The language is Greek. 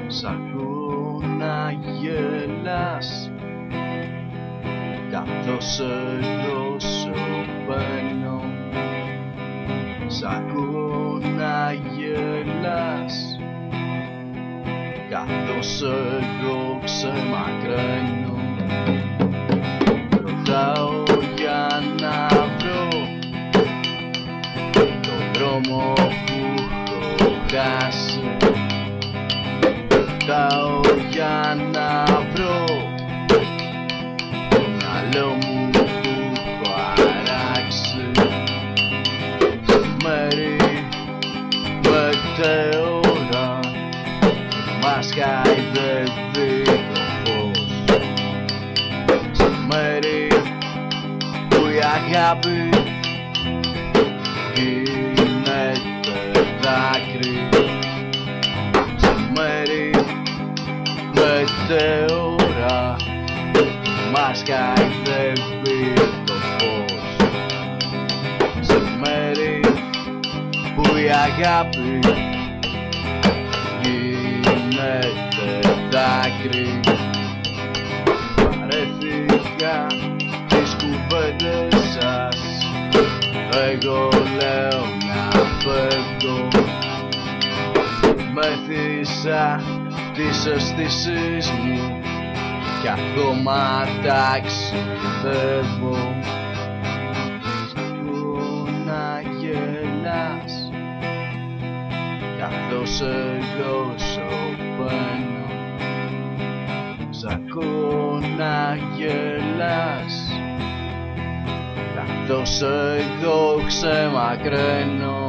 Σ' ακούω να γελάς καθώς εγώ σωπαίνω. Σ' ακούω να γελάς καθώς εγώ ξεμακραίνω. Ρωτάω για να βρω τον δρόμο που έχω χάσει. Ρωτάω για να βρω το μυαλό μου που έχω αράξει. Μέρη μετέωρα μας χαϊδεύει το φως. Σε μέρη που η αγάπη γίνεται δάκρυ. Σε μέρη μετέωρα μας χαϊδεύει το φως. Σε μέρη που η αγάπη γίνεται δάκρυ. Παρέθηκα τις κουβέντες σας, εγώ λέω να φεύγω. Μέθησα τις αισθήσεις μου κι ακόμα ταξιδεύω. Σ' ακούω να γελάς καθώς εγώ σωπαίνω. Σ' ακούω να γελάς καθώς εγώ ξεμακραίνω.